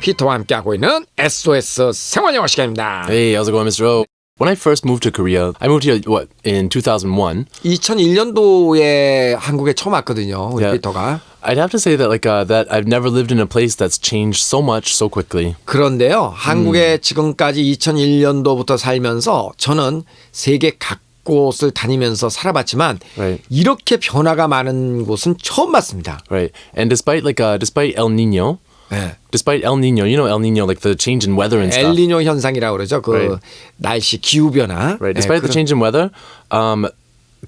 피터와 함께하고 있는 SOS 생활영어 시간입니다. Hey, how's it going, Mr. O? When I first moved to Korea, I moved here, in 2001? 2001년도에 한국에 처음 왔거든요, 우리 피터가. I'd have to say that that I've never lived in a place that's changed so much so quickly. 그런데요, 한국에 지금까지 2001년도부터 살면서 저는 세계 곳을 다니면서 살아봤지만 Right. 이렇게 변화가 많은 곳은 처음 봤습니다. Right. And despite El Nino, 네. despite El Nino, you know El Nino, like the change in weather and stuff. 엘니뇨 현상이라고 그러죠. 그 Right. 날씨 기후 변화. Right. Despite the change in weather,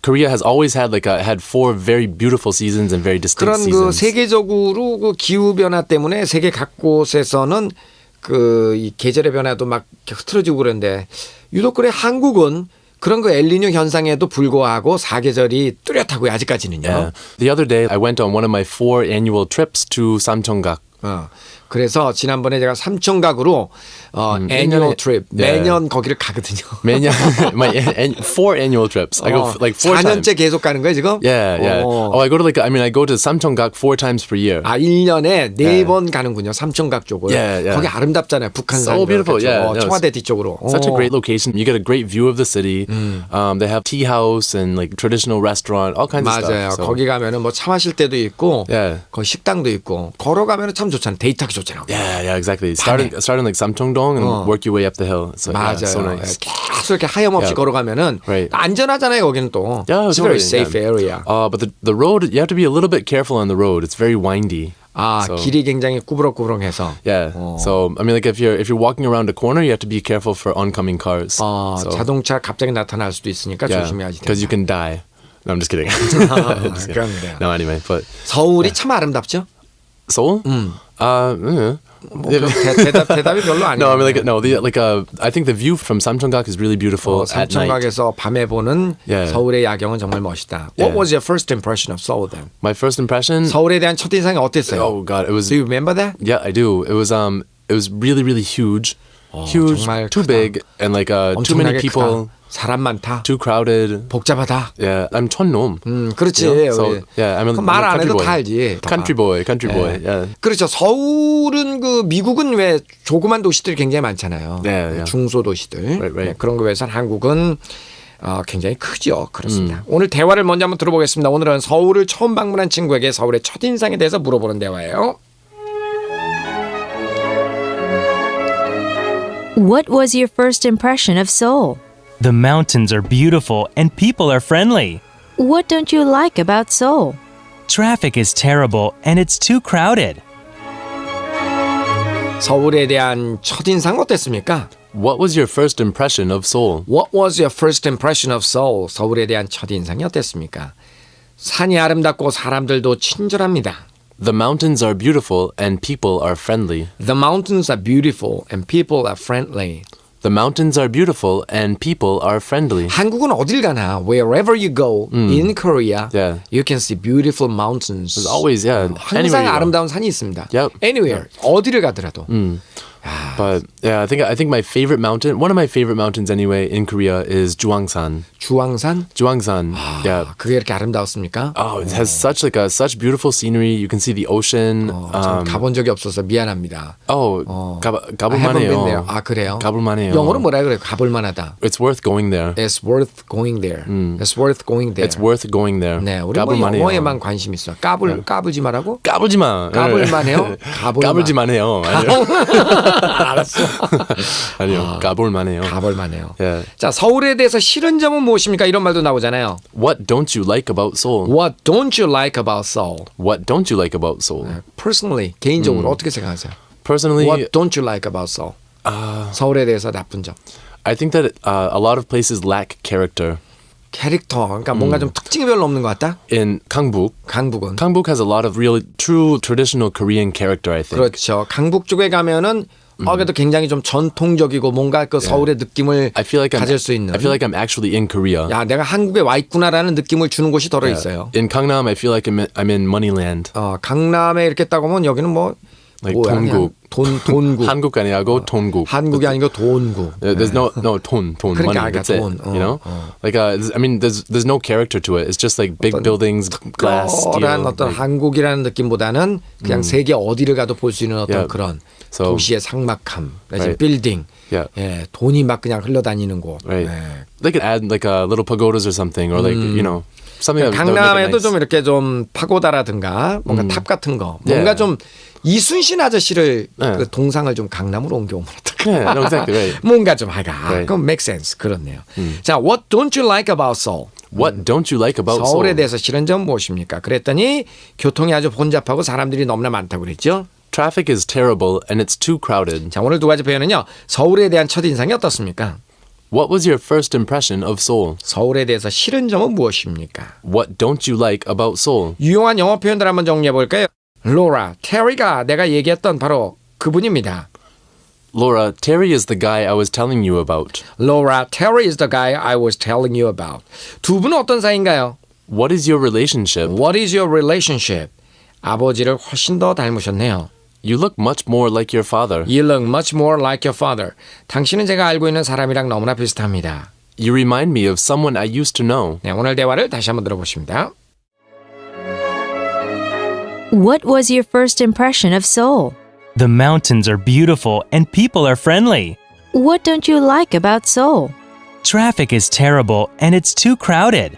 Korea has always had had four very beautiful seasons and very distinct 그런 그 seasons. 세계적으로 그 기후 변화 때문에 세계 각곳에서는 그 이 계절의 변화도 막 흐트러지고 그런데 유독 그래 한국은 그런 그 엘니뇨 현상에도 불구하고 사계절이 뚜렷하고요, 아직까지는요. Yeah. The other day, I went on one of my 4 annual trips to Samcheonggak. 그래서 지난번에 제가 삼청각으로 annual trip 매년 거기를 가거든요. 매년 my 4 annual trips. I go like 4 times. 4년째 계속 가는 거예요, 지금? Yeah. Oh, I go to I go to Samcheonggak 4 times per year. 아, 1년에 4번 가는군요. 삼청각 쪽을. Yeah. 거기 아름답잖아요. 북한산. So beautiful. Yeah. 청와대 뒤쪽으로. Such a great location. You get a great view of the city. They have tea house and like traditional restaurant, all kinds of stuff. 맞아요. 거기 가면은 뭐 차 마실 때도 있고, 거기 식당도 있고, 걸어가면은 참 좋잖아요. 데이트하기 좋잖아요. Yeah, exactly. Starting like Samcheongdong and work your way up the hill. So, 맞아요. so nice. 계속 이렇게 하염없이 걸어가면은 Right. 안전하잖아요. 거기는 또. Yeah, It's a very safe area. But the road, you have to be a little bit careful on the road. It's very windy. 아, so, 길이 굉장히 꾸부렁꾸부렁해서. Yeah. So I mean, like if you're walking around a corner, you have to be careful for oncoming cars. 자동차 갑자기 나타날 수도 있으니까 조심해야지. Because you can die. No, I'm just kidding. 그런데요. No, anyway, but 서울이 참 아름답죠? Seoul? 대답이 별로 아니에요. No, I mean I think the view from Samcheonggak is really beautiful at night. 삼청각에서 밤에 보는 서울의 야경은 정말 멋있다. What was your first impression of Seoul then? My first impression? 서울에 대한 첫 인상이 어땠어요? Oh God, it was. Do you remember that? Yeah, I do. It was really, really huge. Huge, too 크다. big, and too many people. 크다. 사람 많다. Too crowded. 복잡하다. Yeah, I'm 촌놈. 그렇지. So, yeah, I'm a 말 안 country 해도 boy. 다 알지. Country boy. Yeah. 그렇죠. 서울은 그 미국은 왜 조그만 도시들이 굉장히 많잖아요. 네. 중소도시들. Right. 그런 거에 비해서 한국은 굉장히 크죠. 그렇습니다. 오늘 대화를 먼저 한번 들어보겠습니다. 오늘은 서울을 처음 방문한 친구에게 서울의 첫인상에 대해서 물어보는 대화예요. What was your first impression of Seoul? The mountains are beautiful and people are friendly. What don't you like about Seoul? Traffic is terrible and it's too crowded. 서울에 대한 첫인상 어땠습니까? What was your first impression of Seoul? What was your first impression of Seoul? 서울에 대한 첫인상이 어땠습니까? 산이 아름답고 사람들도 친절합니다. The mountains are beautiful and people are friendly. The mountains are beautiful and people are friendly. The mountains are beautiful and people are friendly. 한국은 어딜 가나 wherever you go in Korea, you can see beautiful mountains. There's always, 항상 아름다운 산이 있습니다. Anywhere, 어디를 가더라도. But yeah, I think my favorite mountain, one of my favorite mountains anyway in Korea is Juangsan. 주황산? Juangsan. Yeah. 그게 이렇게 아름다웠습니까? Oh, it has such beautiful scenery. You can see the ocean. 전 가본 적이 없어서 미안합니다. 가볼만해요. 아, 그래요? 가볼만해요. 영어로 뭐라 그래요? 가볼만하다. It's worth going there. It's worth going there. It's worth going there. It's worth going there. 네, 우리 뭐 영어에만 관심 있어. 까불지 말라고? 까불지 마. 까불만해요? 까불지만 해요. 알았어. 아니요, 가볼만해요. 가볼만해요. Yeah. 자, 서울에 대해서 싫은 점은 무엇입니까? 이런 말도 나오잖아요. What don't you like about Seoul? What don't you like about Seoul? What don't you like about Seoul? Personally, 개인적으로 어떻게 생각하세요? Personally, What don't you like about Seoul? 서울에 대해서 나쁜 점. I think that a lot of places lack character. 캐릭터, 그러니까 뭔가 좀 특징이 별로 없는 것 같다? In 강북은 Gangbuk has a lot of real, true, traditional Korean character, I think. 그렇죠. 강북 쪽에 가면은 그래도 굉장히 좀 전통적이고 뭔가 그 서울의 느낌을 가질 수 있는. I feel like I'm actually in Korea. 야, 내가 한국에 와 있구나라는 느낌을 주는 곳이 덜어 있어요. In Gangnam, I feel like I'm in Moneyland. 강남에 이렇게 딱 오면 여기는 뭐 like 돈국. 돈국. 한국 아니고 돈국. 한국이 아니고 돈국. There's no 돈 그러니까 money. That's 돈. it. You know, I mean, there's no character to it. It's just like big buildings, glass, steel. 어떤 한국이라는 느낌보다는 그냥 세계 어디를 가도 볼 수 있는 어떤 그런 So 도시의 삭막함, Right. 빌딩, yeah. 예, 돈이 막 그냥 흘러다니는 곳. Right. 예. They could add like little pagodas or something, or like something that would make 강남에도 it nice. 좀 이렇게 좀 파고다라든가 뭔가 탑 같은 거, 뭔가 Yeah. 좀 이순신 아저씨를 네. 그 동상을 좀 강남으로 옮겨오면 어떨까? Yeah, no, exactly right. 뭔가 좀 하가. Right. 그럼 make sense. 그렇네요. 자, what don't you like about Seoul? What don't you like about 서울에 Seoul? 대해서 싫은 점 무엇입니까? 그랬더니 교통이 아주 혼잡하고 사람들이 너무나 많다고 그랬죠. Traffic is terrible and it's too crowded. 자, 오늘 두 가지 표현은요. 서울에 대한 첫인상이 어떻습니까? What was your first impression of Seoul? 서울에 대해서 싫은 점은 무엇입니까? What don't you like about Seoul? 유용한 영어 표현들 한번 정리해 볼까요? 로라, 테리가 내가 얘기했던 바로 그분입니다. Laura, Terry is the guy I was telling you about. Laura, Terry is the guy I was telling you about. 두 분은 어떤 사이인가요? What is your relationship? What is your relationship? 아버지를 훨씬 더 닮으셨네요. You look much more like your father. You look much more like your father. 당신은 제가 알고 있는 사람이랑 너무나 비슷합니다. You remind me of someone I used to know. 네, 오늘 대화를 다시 한번 들어보십니다. What was your first impression of Seoul? The mountains are beautiful and people are friendly. What don't you like about Seoul? Traffic is terrible and it's too crowded.